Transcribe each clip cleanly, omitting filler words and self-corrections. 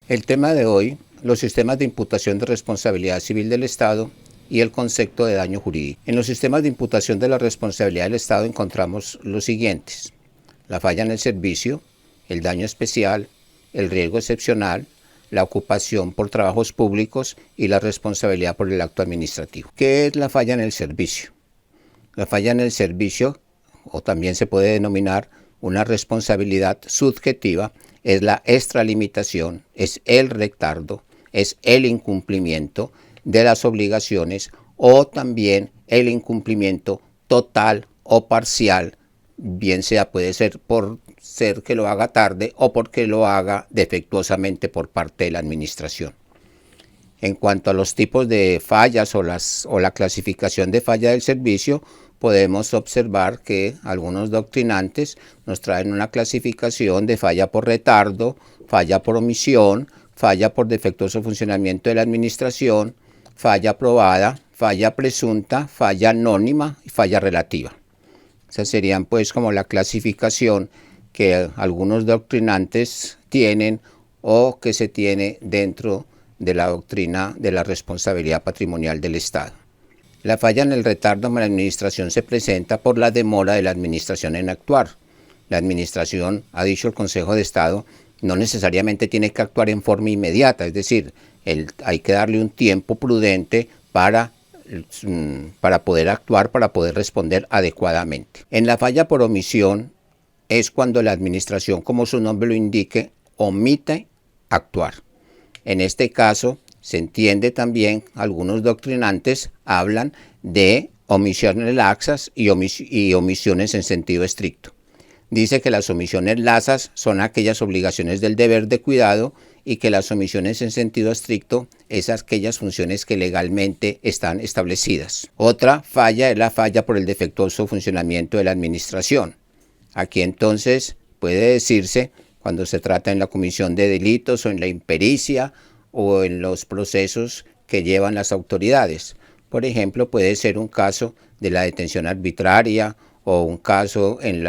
El tema de hoy, los sistemas de imputación de responsabilidad civil del Estado y el concepto de daño jurídico. En los sistemas de imputación de la responsabilidad del Estado encontramos los siguientes: la falla en el servicio, el daño especial, el riesgo excepcional, la ocupación por trabajos públicos y la responsabilidad por el acto administrativo. ¿Qué es la falla en el servicio? La falla en el servicio, o también se puede denominar una responsabilidad subjetiva, es la extralimitación, es el retardo, es el incumplimiento de las obligaciones o también el incumplimiento total o parcial, bien sea puede ser por ser que lo haga tarde o porque lo haga defectuosamente por parte de la administración. En cuanto a los tipos de fallas o la clasificación de falla del servicio, podemos observar que algunos doctrinantes nos traen una clasificación de falla por retardo, falla por omisión, falla por defectuoso funcionamiento de la administración, falla probada, falla presunta, falla anónima y falla relativa. Esas serían pues como la clasificación que algunos doctrinantes tienen o que se tiene dentro de la doctrina de la responsabilidad patrimonial del Estado. La falla en el retardo de la administración se presenta por la demora de la administración en actuar. La administración, ha dicho el Consejo de Estado, no necesariamente tiene que actuar en forma inmediata, es decir, hay que darle un tiempo prudente para poder actuar, para poder responder adecuadamente. En la falla por omisión es cuando la administración, como su nombre lo indique, omite actuar. En este caso, se entiende también, algunos doctrinantes hablan de omisiones laxas y omisiones en sentido estricto. Dice que las omisiones laxas son aquellas obligaciones del deber de cuidado y que las omisiones en sentido estricto es aquellas funciones que legalmente están establecidas. Otra falla es la falla por el defectuoso funcionamiento de la administración. Aquí entonces puede decirse, cuando se trata en la comisión de delitos o en la impericia o en los procesos que llevan las autoridades. Por ejemplo, puede ser un caso de la detención arbitraria o un caso en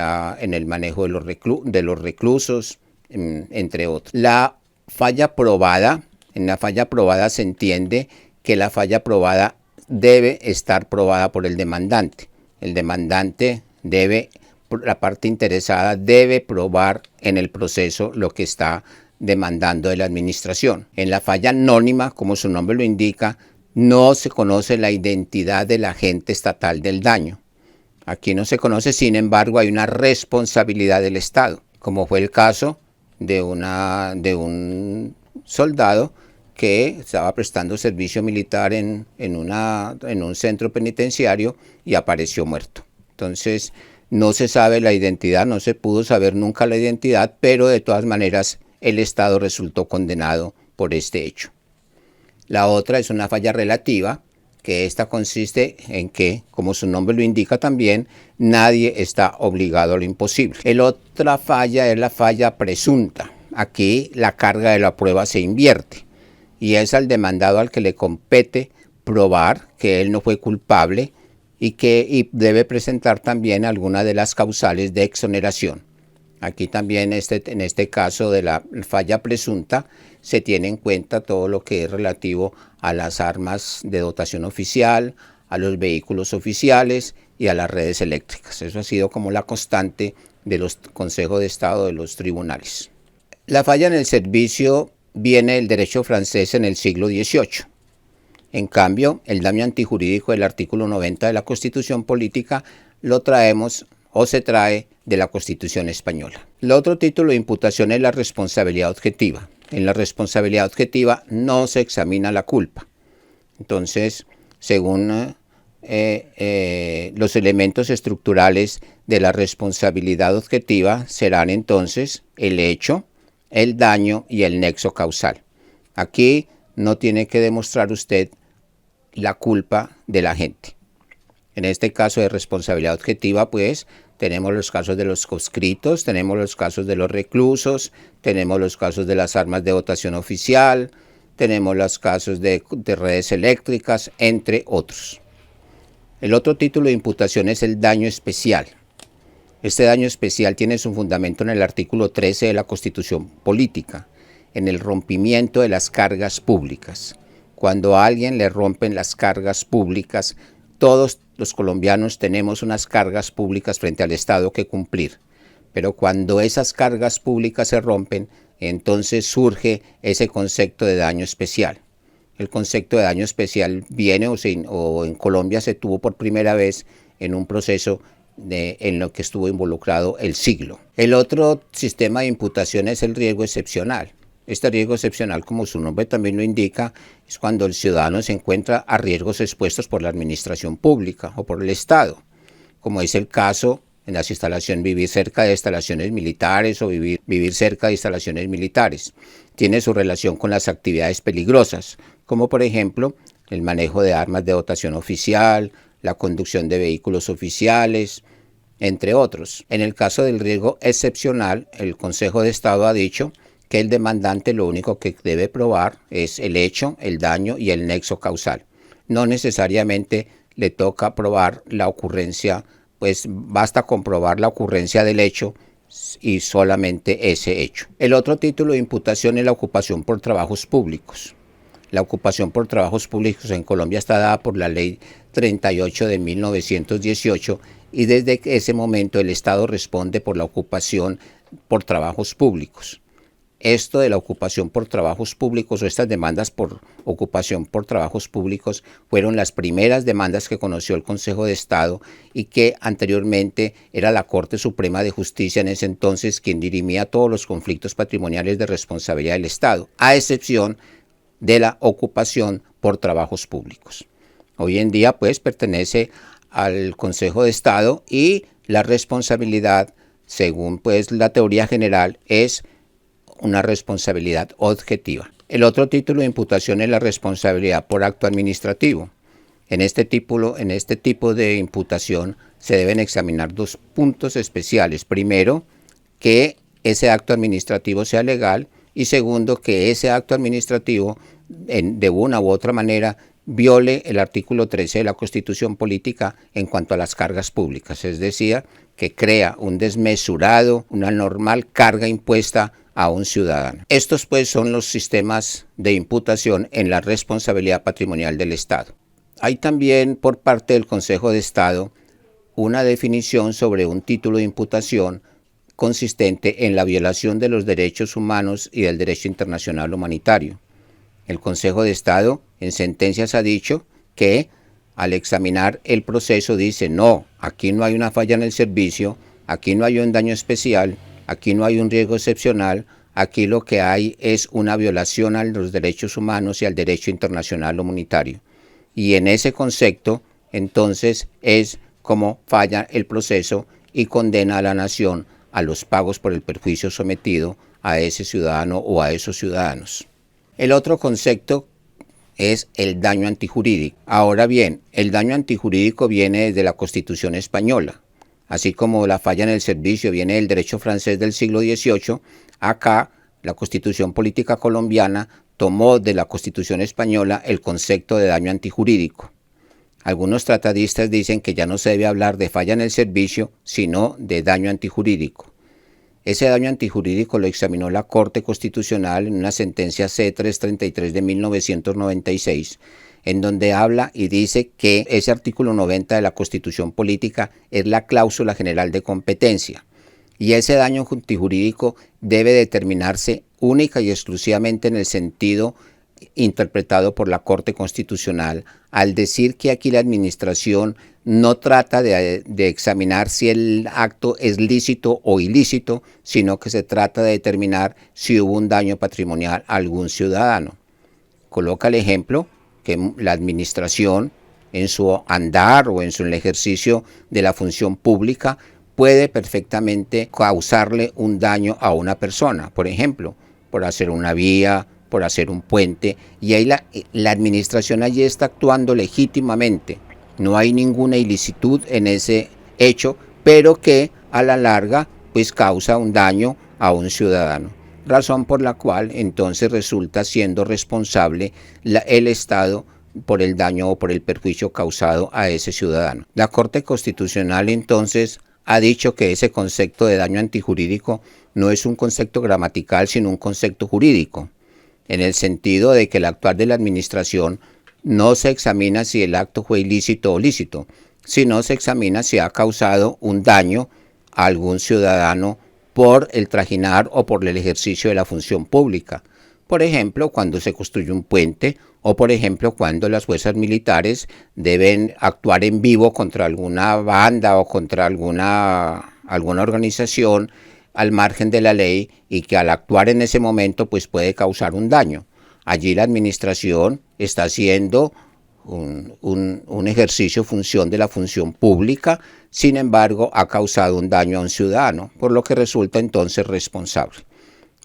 el manejo de los reclusos, entre otros. La falla probada, en la falla probada se entiende que la falla probada debe estar probada por el demandante. El demandante debe, la parte interesada debe probar en el proceso lo que está demandando de la administración. En la falla anónima, como su nombre lo indica, no se conoce la identidad del agente estatal del daño. Aquí no se conoce, sin embargo, hay una responsabilidad del Estado, como fue el caso de un soldado que estaba prestando servicio militar en un centro penitenciario y apareció muerto. Entonces, no se sabe la identidad, no se pudo saber nunca la identidad, pero de todas maneras el Estado resultó condenado por este hecho. La otra es una falla relativa, que esta consiste en que, como su nombre lo indica también, nadie está obligado a lo imposible. La otra falla es la falla presunta. Aquí la carga de la prueba se invierte y es al demandado al que le compete probar que él no fue culpable y debe presentar también alguna de las causales de exoneración. Aquí también en este caso de la falla presunta se tiene en cuenta todo lo que es relativo a las armas de dotación oficial, a los vehículos oficiales y a las redes eléctricas. Eso ha sido como la constante de los consejos de Estado de los tribunales. La falla en el servicio viene del derecho francés en el siglo XVIII. En cambio, el daño antijurídico del artículo 90 de la Constitución Política lo traemos o se trae de la Constitución española. El otro título de imputación es la responsabilidad objetiva. En la responsabilidad objetiva no se examina la culpa. Entonces, según los elementos estructurales de la responsabilidad objetiva serán entonces el hecho, el daño y el nexo causal. Aquí no tiene que demostrar usted la culpa de la gente. En este caso de responsabilidad objetiva, pues, tenemos los casos de los conscriptos, tenemos los casos de los reclusos, tenemos los casos de las armas de dotación oficial, tenemos los casos de redes eléctricas, entre otros. El otro título de imputación es el daño especial. Este daño especial tiene su fundamento en el artículo 13 de la Constitución Política en el rompimiento de las cargas públicas. Cuando a alguien le rompen las cargas públicas, todos los colombianos tenemos unas cargas públicas frente al Estado que cumplir. Pero cuando esas cargas públicas se rompen, entonces surge ese concepto de daño especial. El concepto de daño especial viene o en Colombia se tuvo por primera vez en un proceso en lo que estuvo involucrado el siglo. El otro sistema de imputación es el riesgo excepcional. Este riesgo excepcional, como su nombre también lo indica, es cuando el ciudadano se encuentra a riesgos expuestos por la administración pública o por el Estado, como es el caso en las instalaciones, vivir cerca de instalaciones militares o vivir cerca de instalaciones militares. Tiene su relación con las actividades peligrosas, como por ejemplo el manejo de armas de dotación oficial, la conducción de vehículos oficiales, entre otros. En el caso del riesgo excepcional, el Consejo de Estado ha dicho que el demandante lo único que debe probar es el hecho, el daño y el nexo causal. No necesariamente le toca probar la ocurrencia, pues basta comprobar la ocurrencia del hecho y solamente ese hecho. El otro título de imputación es la ocupación por trabajos públicos. La ocupación por trabajos públicos en Colombia está dada por la Ley 38 de 1918 y desde ese momento el Estado responde por la ocupación por trabajos públicos. Esto de la ocupación por trabajos públicos o estas demandas por ocupación por trabajos públicos fueron las primeras demandas que conoció el Consejo de Estado y que anteriormente era la Corte Suprema de Justicia en ese entonces quien dirimía todos los conflictos patrimoniales de responsabilidad del Estado, a excepción de la ocupación por trabajos públicos. Hoy en día pues pertenece al Consejo de Estado y la responsabilidad, según pues la teoría general, es una responsabilidad objetiva. El otro título de imputación es la responsabilidad por acto administrativo. En este tipo de imputación se deben examinar dos puntos especiales. Primero, que ese acto administrativo sea legal y segundo, que ese acto administrativo de una u otra manera viole el artículo 13 de la Constitución Política en cuanto a las cargas públicas, es decir, que crea un desmesurado, una anormal carga impuesta a un ciudadano. Estos pues son los sistemas de imputación en la responsabilidad patrimonial del Estado. Hay también por parte del Consejo de Estado una definición sobre un título de imputación consistente en la violación de los derechos humanos y del derecho internacional humanitario. El Consejo de Estado en sentencias ha dicho que al examinar el proceso dice no, aquí no hay una falla en el servicio, aquí no hay un daño especial, aquí no hay un riesgo excepcional, aquí lo que hay es una violación a los derechos humanos y al derecho internacional humanitario. Y en ese concepto, entonces, es como falla el proceso y condena a la nación a los pagos por el perjuicio sometido a ese ciudadano o a esos ciudadanos. El otro concepto es el daño antijurídico. Ahora bien, el daño antijurídico viene desde la Constitución española. Así como la falla en el servicio viene del derecho francés del siglo XVIII, acá la Constitución Política colombiana tomó de la Constitución española el concepto de daño antijurídico. Algunos tratadistas dicen que ya no se debe hablar de falla en el servicio, sino de daño antijurídico. Ese daño antijurídico lo examinó la Corte Constitucional en una sentencia C-333 de 1996, en donde habla y dice que ese artículo 90 de la Constitución Política es la cláusula general de competencia y ese daño antijurídico debe determinarse única y exclusivamente en el sentido interpretado por la Corte Constitucional al decir que aquí la administración no trata de examinar si el acto es lícito o ilícito, sino que se trata de determinar si hubo un daño patrimonial a algún ciudadano. Coloca el ejemplo que la administración en su andar o en el ejercicio de la función pública puede perfectamente causarle un daño a una persona, por ejemplo, por hacer una vía, por hacer un puente, y ahí la administración allí está actuando legítimamente. No hay ninguna ilicitud en ese hecho, pero que a la larga pues causa un daño a un ciudadano. Razón por la cual entonces resulta siendo responsable el Estado por el daño o por el perjuicio causado a ese ciudadano. La Corte Constitucional entonces ha dicho que ese concepto de daño antijurídico no es un concepto gramatical, sino un concepto jurídico, en el sentido de que el actuar de la administración no se examina si el acto fue ilícito o lícito, sino se examina si ha causado un daño a algún ciudadano por el trajinar o por el ejercicio de la función pública. Por ejemplo, cuando se construye un puente o por ejemplo cuando las fuerzas militares deben actuar en vivo contra alguna banda o contra alguna organización al margen de la ley y que al actuar en ese momento pues puede causar un daño. Allí la administración está haciendo un ejercicio función de la función pública, sin embargo ha causado un daño a un ciudadano, por lo que resulta entonces responsable.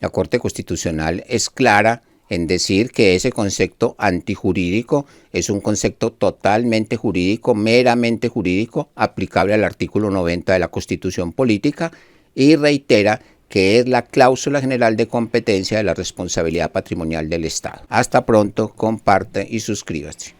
La Corte Constitucional es clara en decir que ese concepto antijurídico es un concepto totalmente jurídico, meramente jurídico, aplicable al artículo 90 de la Constitución Política, y reitera que es la cláusula general de competencia de la responsabilidad patrimonial del Estado. Hasta pronto, comparte y suscríbase.